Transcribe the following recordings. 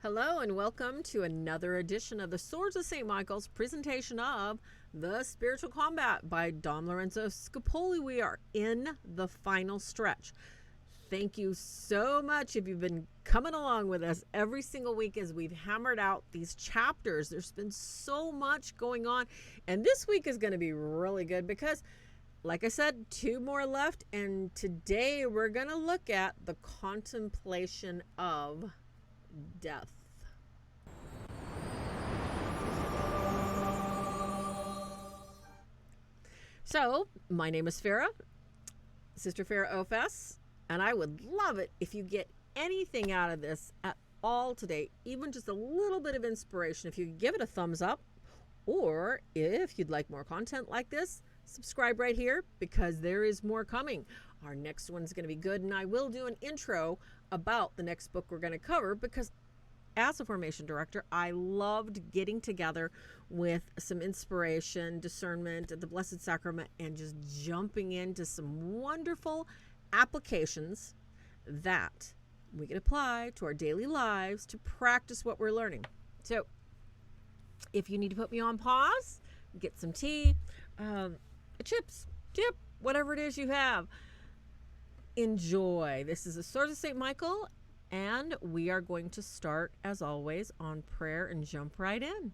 Hello and welcome to another edition of the Swords of St. Michael's presentation of The Spiritual Combat by Dom Lorenzo Scupoli. We are in the final stretch. Thank you so much if you've been coming along with us every single week as we've hammered out these chapters. There's been so much going on, and this week is going to be really good because, like I said, 2 more left, and today we're going to look at the contemplation of death. So, my name is Farah, Sister Farah Ofes, and I would love it if you get anything out of this at all today, even just a little bit of inspiration. If you could give it a thumbs up, or if you'd like more content like this, subscribe right here because there is more coming. Our next one's going to be good, and I will do an intro about the next book we're going to cover because as a formation director, I loved getting together with some inspiration, discernment at the Blessed Sacrament, and just jumping into some wonderful applications that we can apply to our daily lives to practice what we're learning. So if you need to put me on pause, get some tea, chips, dip, whatever it is you have, enjoy. This is the Swords of St. Michael, and we are going to start, as always, on prayer and jump right in.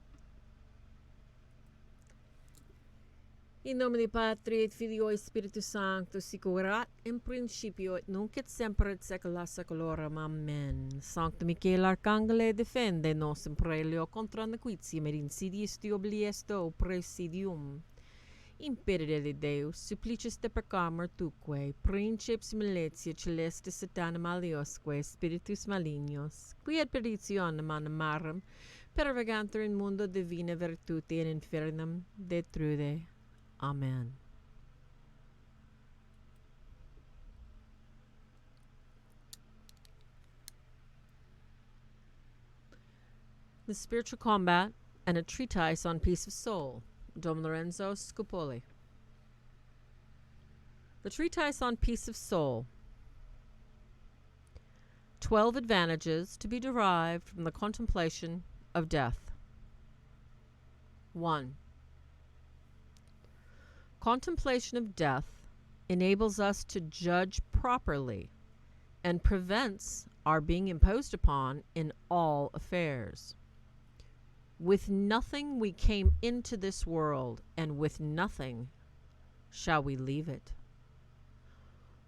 In nome di Patri et Filio et Spiritus Sancto, sic erat in principio et nunc et semper et saecula saeculorum. Amen. Sanctum Michael Arcangele, defende nos in prelio contra nequitiam et insidiis diobliesto presidium. Imperire Deus, supplicis de pecamur tuque, princeps maletia celestis et animaliosque, spiritus malignos, qui ad perditionem animarum, pervegantur in mundo divina virtute in infernum detrude. Amen. The Spiritual Combat and a Treatise on Peace of Soul, Dom Lorenzo Scupoli. The Treatise on Peace of Soul. 12 advantages to be derived from the contemplation of death. 1. Contemplation of death enables us to judge properly and prevents our being imposed upon in all affairs. With nothing we came into this world, and with nothing shall we leave it.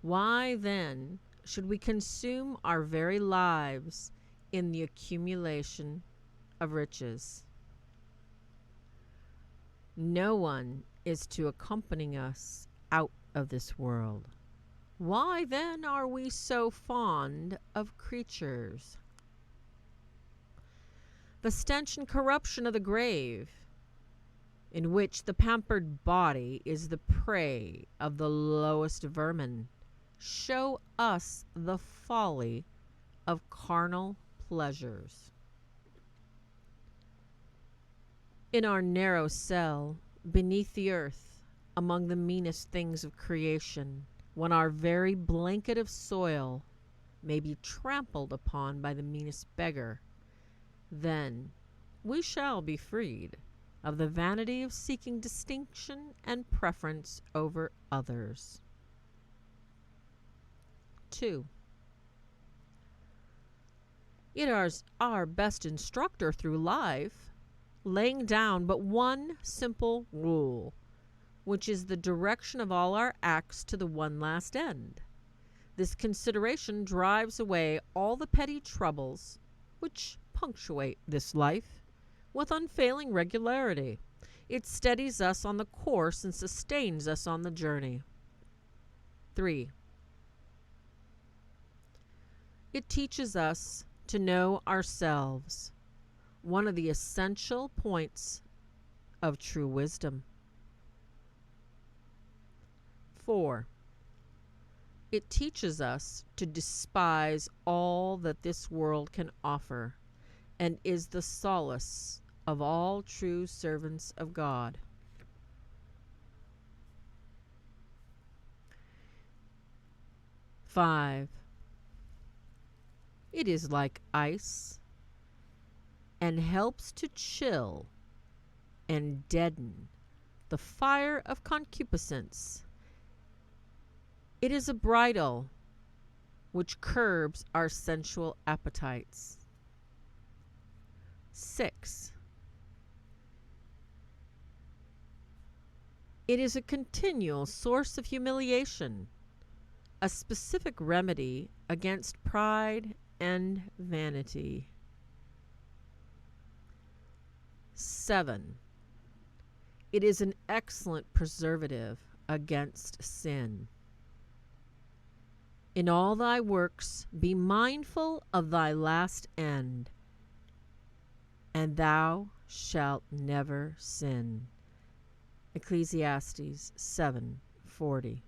Why then should we consume our very lives in the accumulation of riches? No one is to accompany us out of this world. Why then are we so fond of creatures? The stench and corruption of the grave, in which the pampered body is the prey of the lowest vermin, show us the folly of carnal pleasures. In our narrow cell, beneath the earth, among the meanest things of creation, when our very blanket of soil may be trampled upon by the meanest beggar, then we shall be freed of the vanity of seeking distinction and preference over others. 2. It is our best instructor through life, laying down but one simple rule, which is the direction of all our acts to the one last end. This consideration drives away all the petty troubles which punctuate this life with unfailing regularity. It steadies us on the course and sustains us on the journey. 3. It teaches us to know ourselves, one of the essential points of true wisdom. 4. It teaches us to despise all that this world can offer and is the solace of all true servants of God. 5. It is like ice and helps to chill and deaden the fire of concupiscence. It is a bridle which curbs our sensual appetites. 6. It is a continual source of humiliation, a specific remedy against pride and vanity. 7. It is an excellent preservative against sin. In all thy works be mindful of thy last end, and thou shalt never sin. Ecclesiastes 7:40.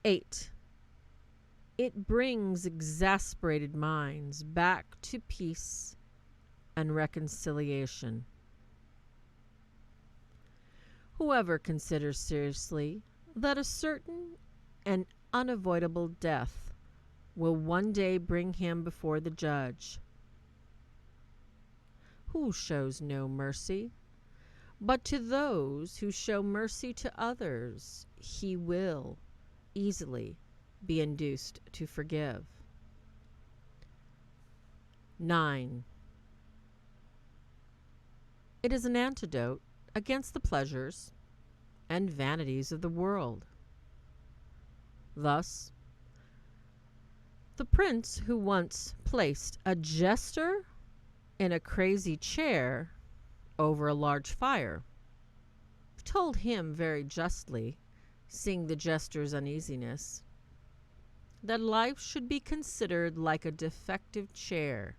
8. It brings exasperated minds back to peace and reconciliation. Whoever considers seriously that a certain and unavoidable death will one day bring him before the judge, who shows no mercy, but to those who show mercy to others, he will easily be induced to forgive. 9. It is an antidote against the pleasures and vanities of the world. Thus, the prince who once placed a jester in a crazy chair over a large fire told him very justly, seeing the jester's uneasiness, that life should be considered like a defective chair,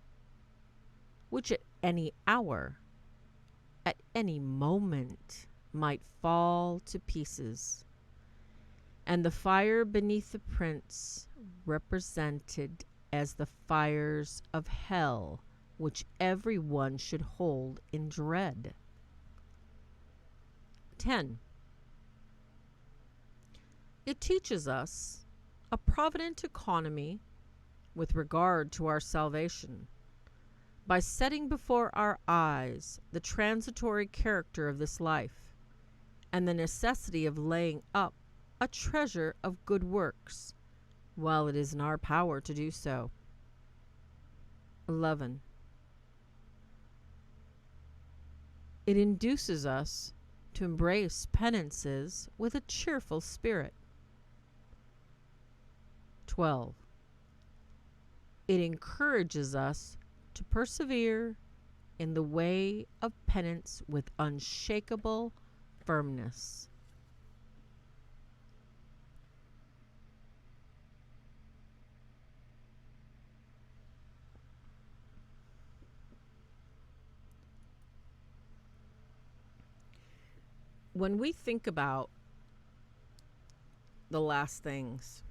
which at any hour, at any moment, might fall to pieces, and the fire beneath the prince represented as the fires of hell, which everyone should hold in dread. 10. It teaches us a provident economy with regard to our salvation, by setting before our eyes the transitory character of this life, and the necessity of laying up a treasure of good works, while it is in our power to do so. 11. It induces us to embrace penances with a cheerful spirit. 12. It encourages us to persevere in the way of penance with unshakable firmness. When we think about the last things,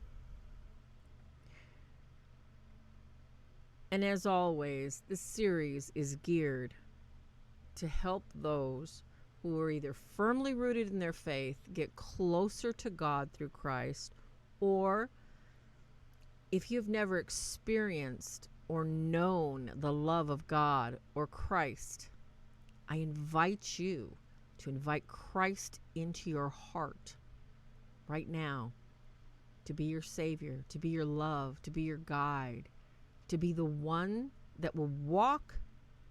and as always, this series is geared to help those who are either firmly rooted in their faith get closer to God through Christ, or if you've never experienced or known the love of God or Christ, I invite you to invite Christ into your heart right now, to be your Savior, to be your love, to be your guide, to be the one that will walk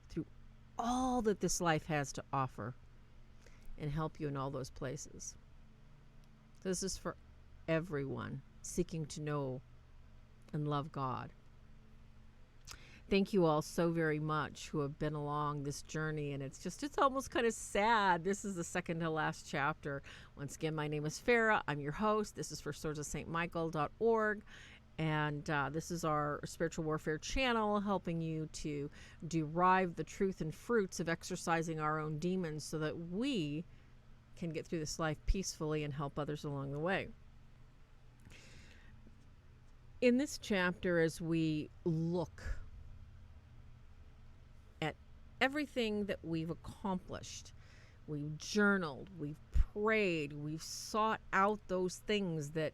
through all that this life has to offer and help you in all those places. This is for everyone seeking to know and love God. Thank you all so very much who have been along this journey, and it's almost kind of sad. This is the second to last chapter. Once again, my name is Farah. I'm your host. This is for swordsofstmichael.org, and this is our spiritual warfare channel, helping you to derive the truth and fruits of exorcising our own demons so that we can get through this life peacefully and help others along the way. In this chapter, as we look at everything that we've accomplished, we've journaled, we've prayed, we've sought out those things that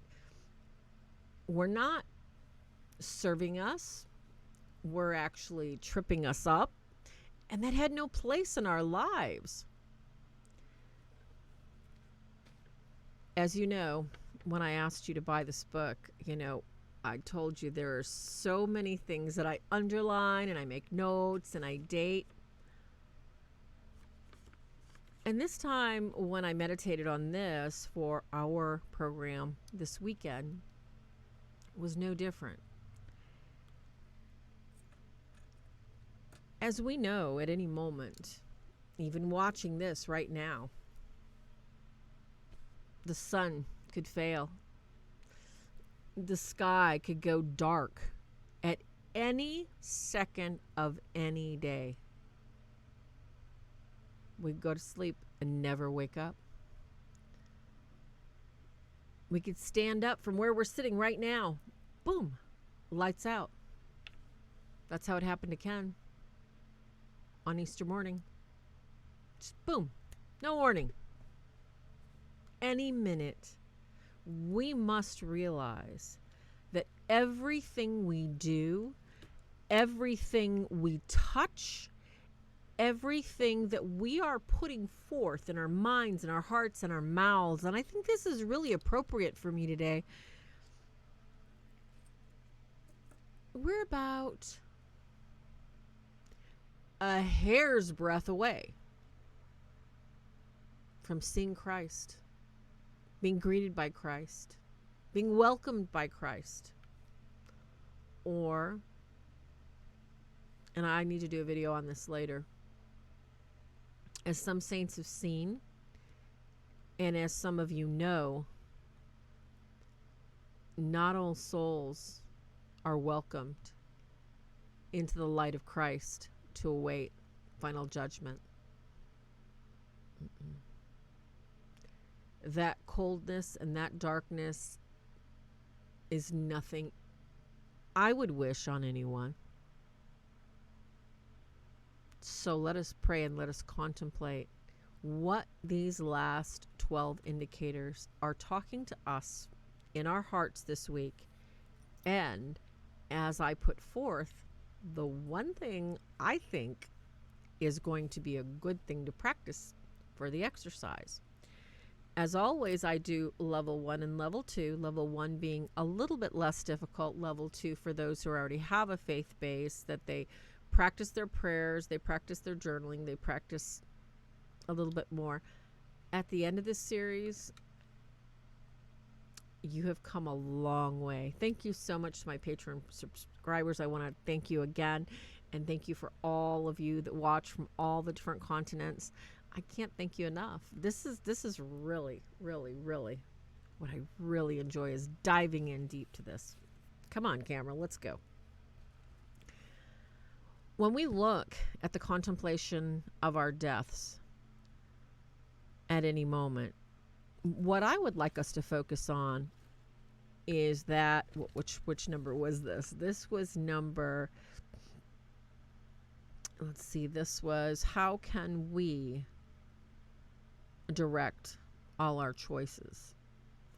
were not serving us were actually tripping us up, and that had no place in our lives. As you know, when I asked you to buy this book, I told you there are so many things that I underline and I make notes and I date. And this time when I meditated on this for our program this weekend was no different. As we know, at any moment, even watching this right now, the sun could fail. The sky could go dark at any second of any day. We go to sleep and never wake up. We could stand up from where we're sitting right now. Boom, lights out. That's how it happened to Ken on Easter morning. Just boom, no warning. Any minute, we must realize that everything we do, everything we touch, everything that we are putting forth in our minds and our hearts and our mouths, and I think this is really appropriate for me today, we're about a hair's breadth away from seeing Christ, being greeted by Christ, being welcomed by Christ. Or, and I need to do a video on this later, as some saints have seen, and as some of you know, not all souls are welcomed into the light of Christ to await final judgment. That coldness and that darkness is nothing I would wish on anyone. So let us pray and let us contemplate what these last 12 indicators are talking to us in our hearts this week. And as I put forth, the one thing I think is going to be a good thing to practice for the exercise. As always, I do level 1 and level 2, level 1 being a little bit less difficult, level 2 for those who already have a faith base, that they practice their prayers, they practice their journaling, they practice a little bit more. At the end of this series, you have come a long way. Thank you so much to my Patreon subscribers. I want to thank you again, and thank you for all of you that watch from all the different continents. I can't thank you enough. This is really, really, really what I really enjoy, is diving in deep to this. Come on, camera, let's go. When we look at the contemplation of our deaths at any moment, what I would like us to focus on is that, which number was this? This was number, let's see, this was, how can we direct all our choices,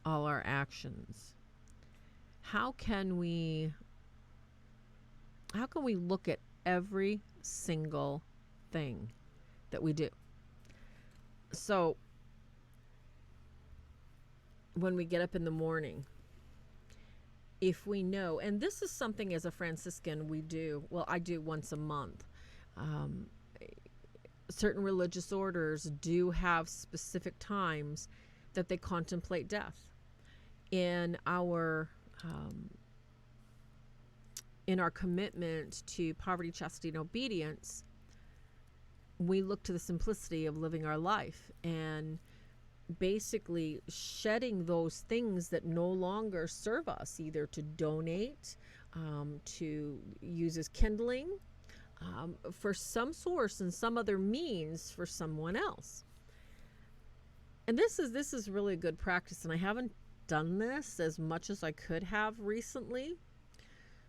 all our actions? How can we look at every single thing that we do? So when we get up in the morning, if we know, and this is something as a Franciscan we do, well, I do once a month. Certain religious orders do have specific times that they contemplate death. In our commitment to poverty, chastity, and obedience, we look to the simplicity of living our life and basically shedding those things that no longer serve us, either to donate, to use as kindling, for some source and some other means for someone else. And this is really a good practice, and I haven't done this as much as I could have recently.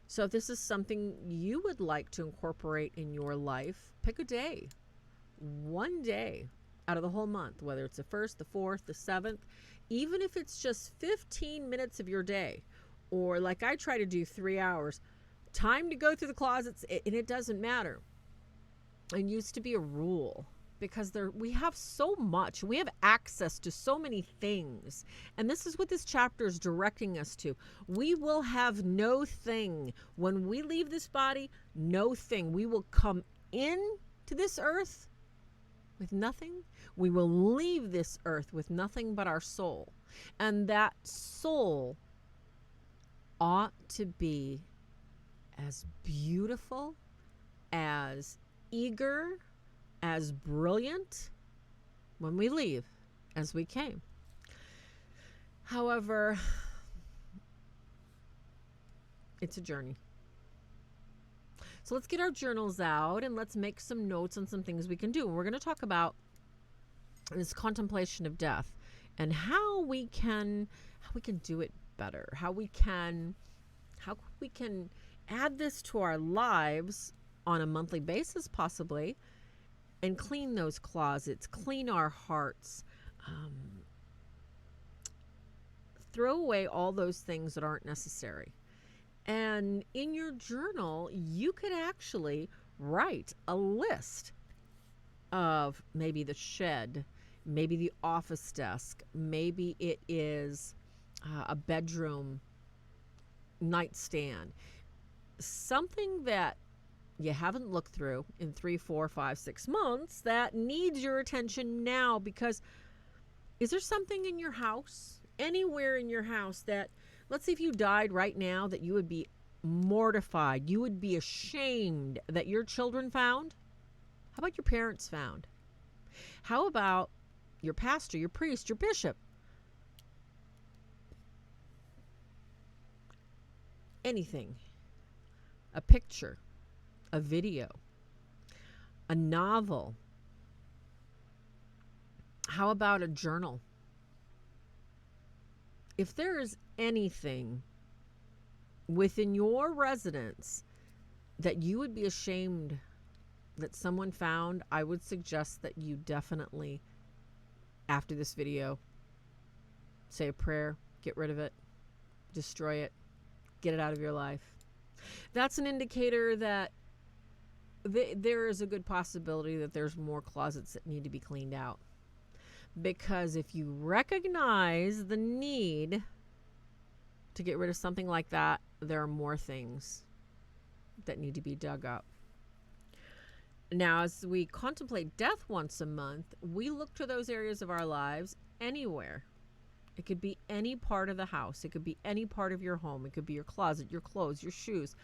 So if this is something you would like to incorporate in your life, pick a day, one day out of the whole month, whether it's the 1st, the 4th, the 7th, even if it's just 15 minutes of your day, or like I try to do 3 hours, time to go through the closets, and it doesn't matter. It used to be a rule because we have so much. We have access to so many things. And this is what this chapter is directing us to. We will have no thing. When we leave this body, no thing. We will come into this earth with nothing. We will leave this earth with nothing but our soul. And that soul ought to be as beautiful, as eager, as brilliant when we leave as we came. However, it's a journey. So let's get our journals out and let's make some notes on some things we can do. And we're going to talk about this contemplation of death and how we can do it better, how we can add this to our lives on a monthly basis possibly, and clean those closets, clean our hearts, throw away all those things that aren't necessary. And in your journal, you could actually write a list of maybe the shed, maybe the office desk, maybe it is a bedroom nightstand, something that you haven't looked through in 3, 4, 5, 6 months that needs your attention now. Because is there something in your house, anywhere in your house, that, let's say if you died right now, that you would be mortified, you would be ashamed that your children found? How about your parents found? How about your pastor, your priest, your bishop? Anything. A picture, a video, a novel. How about a journal? If there is anything within your residence that you would be ashamed that someone found, I would suggest that you definitely, after this video, say a prayer, get rid of it, destroy it, get it out of your life. That's an indicator that there is a good possibility that there's more closets that need to be cleaned out. Because if you recognize the need to get rid of something like that, there are more things that need to be dug up. Now, as we contemplate death once a month, we look to those areas of our lives anywhere. It could be any part of the house. It could be any part of your home. It could be your closet, your clothes, your shoes.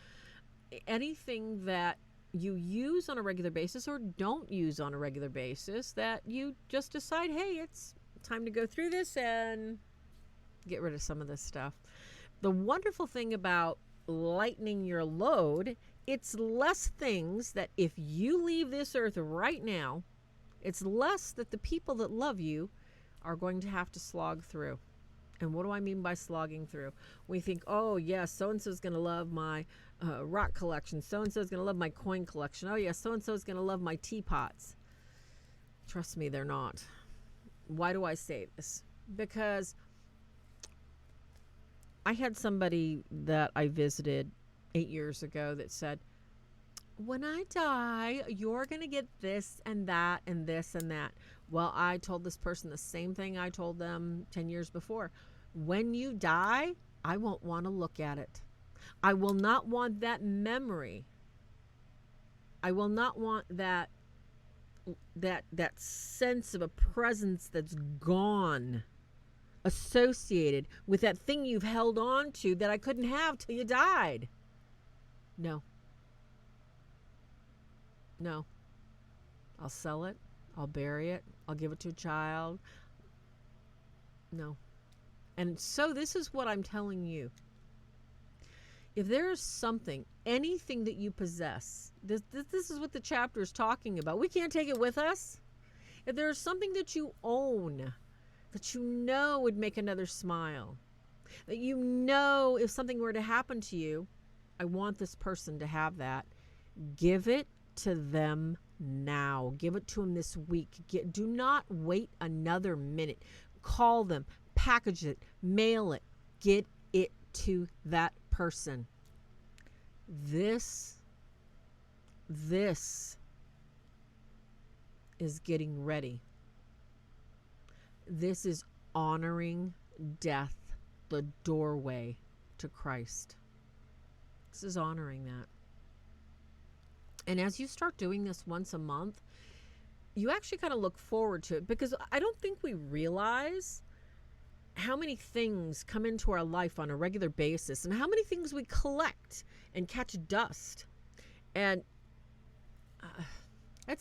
Anything that you use on a regular basis or don't use on a regular basis that you just decide, hey, it's time to go through this and get rid of some of this stuff. The wonderful thing about lightening your load, it's less things that if you leave this earth right now, it's less that the people that love you are going to have to slog through. And what do I mean by slogging through? We think, oh, yes, so-and-so is going to love my rock collection. So-and-so is going to love my coin collection. Oh, yes, so-and-so is going to love my teapots. Trust me, they're not. Why do I say this? Because I had somebody that I visited 8 years ago that said, when I die, you're going to get this and that and this and that. Well, I told this person the same thing I told them 10 years before. When you die, I won't want to look at it. I will not want that memory. I will not want that sense of a presence that's gone, associated with that thing you've held on to that I couldn't have till you died. No. No. I'll sell it. I'll bury it. I'll give it to a child. No. And so this is what I'm telling you. If there is something, anything that you possess, this is what the chapter is talking about. We can't take it with us. If there is something that you own, that you know would make another smile, that you know if something were to happen to you, I want this person to have that. Give it to them now. Give it to them this week. Do not wait another minute. Call them, package it, mail it, get it to that person. This is getting ready. This is honoring death, the doorway to Christ. This is honoring that. And as you start doing this once a month, you actually kind of look forward to it, because I don't think we realize how many things come into our life on a regular basis and how many things we collect and catch dust. And I had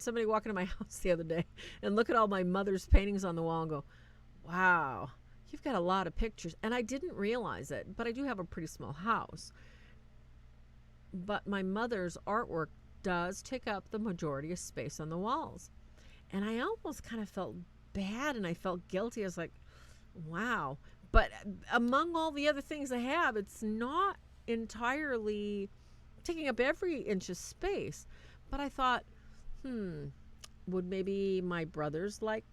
somebody walk into my house the other day and look at all my mother's paintings on the wall and go, wow, you've got a lot of pictures. And I didn't realize it, but I do have a pretty small house. But my mother's artwork does take up the majority of space on the walls. And I almost kind of felt bad, and I felt guilty. I was like, wow. But among all the other things I have, it's not entirely taking up every inch of space. But I thought, would maybe my brothers like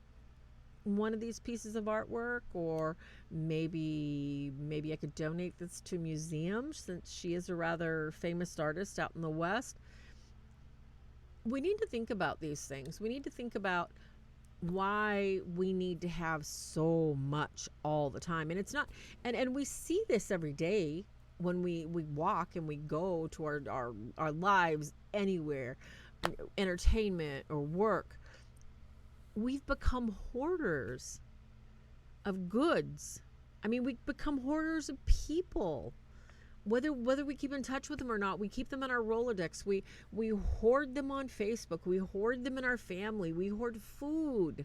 one of these pieces of artwork? Or maybe I could donate this to a museum, since she is a rather famous artist out in the West. We need to think about these things. We need to think about why we need to have so much all the time. And it's not, and we see this every day when we walk and we go to our lives anywhere, entertainment or work. We've become hoarders of goods. I mean, we become hoarders of people. Whether we keep in touch with them or not, we keep them on our Rolodex. We hoard them on Facebook. We hoard them in our family. We hoard food.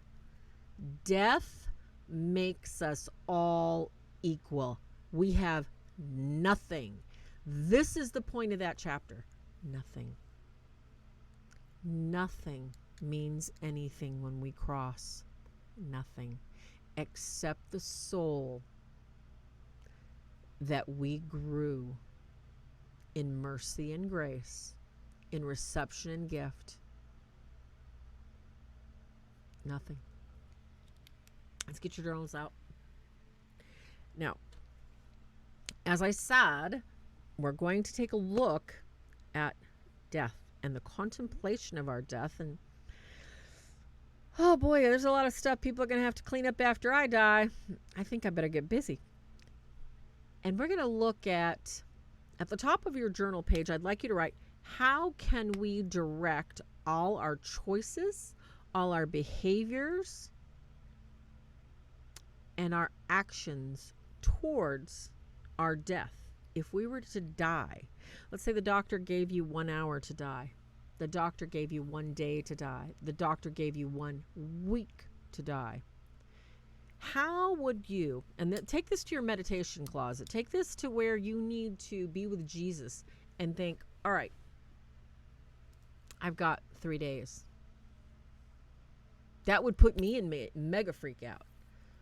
Death makes us all equal. We have nothing. This is the point of that chapter. Nothing. Nothing means anything when we cross. Nothing. Except the soul that we grew in mercy and grace, in reception and gift. Nothing. Let's get your journals out. Now, as I said, we're going to take a look at death and the contemplation of our death. And oh boy, there's a lot of stuff people are going to have to clean up after I die. I think I better get busy. And we're going to look at the top of your journal page, I'd like you to write, how can we direct all our choices, all our behaviors, and our actions towards our death? If we were to die, let's say the doctor gave you 1 hour to die. The doctor gave you 1 day to die. The doctor gave you 1 week to die. How would you, and take this to your meditation closet, take this to where you need to be with Jesus and think, all right, I've got 3 days. That would put me in mega freak out.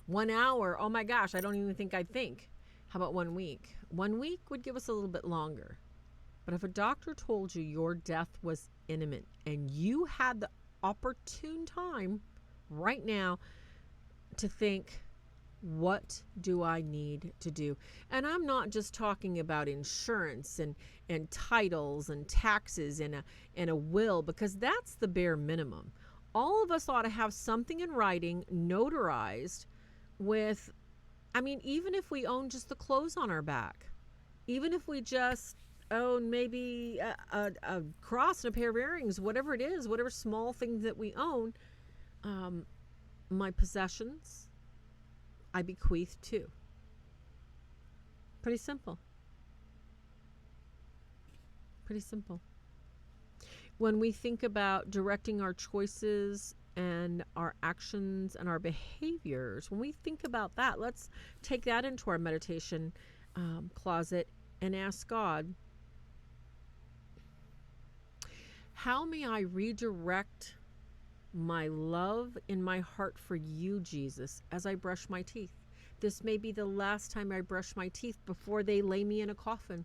1 hour, oh my gosh, I don't even think I'd think. How about 1 week? 1 week would give us a little bit longer. But if a doctor told you your death was imminent and you had the opportune time right now to think, what do I need to do? And I'm not just talking about insurance and titles and taxes and a will, because that's the bare minimum. All of us ought to have something in writing, notarized with, I mean, even if we own just the clothes on our back, even if we just own maybe a cross and a pair of earrings, whatever it is, whatever small thing that we own, my possessions, I bequeath to. Pretty simple. Pretty simple. When we think about directing our choices and our actions and our behaviors, when we think about that, let's take that into our meditation closet and ask God, how may I redirect my love in my heart for you, Jesus, as I brush my teeth? This may be the last time I brush my teeth before they lay me in a coffin.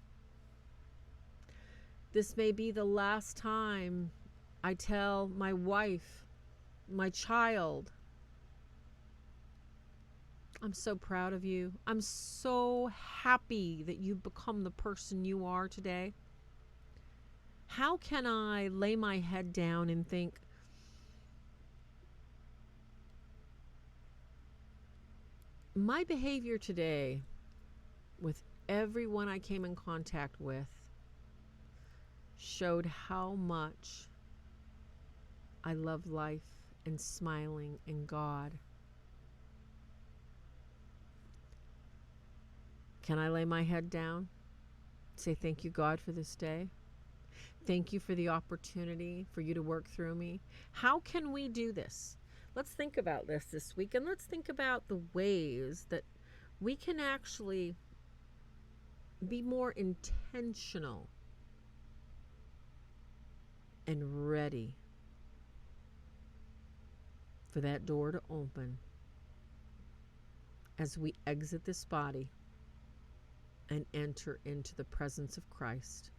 This may be the last time I tell my wife, my child, I'm so proud of you. I'm so happy that you've become the person you are today. How can I lay my head down and think, my behavior today with everyone I came in contact with showed how much I love life and smiling and God. Can I lay my head down? Say thank you, God, for this day. Thank you for the opportunity for you to work through me. How can we do this? Let's think about this week, and let's think about the ways that we can actually be more intentional and ready for that door to open as we exit this body and enter into the presence of Christ.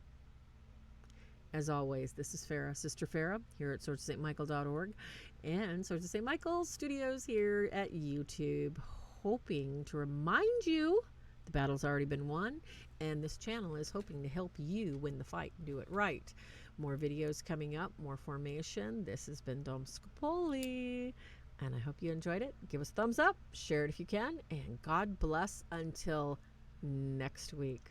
As always, this is Farah, Sister Farah, here at SwordsOfSt.Michael.org and Swords of St. Michael Studios here at YouTube, hoping to remind you the battle's already been won, and this channel is hoping to help you win the fight and do it right. More videos coming up, more formation. This has been Dom Scupoli, and I hope you enjoyed it. Give us a thumbs up, share it if you can, and God bless until next week.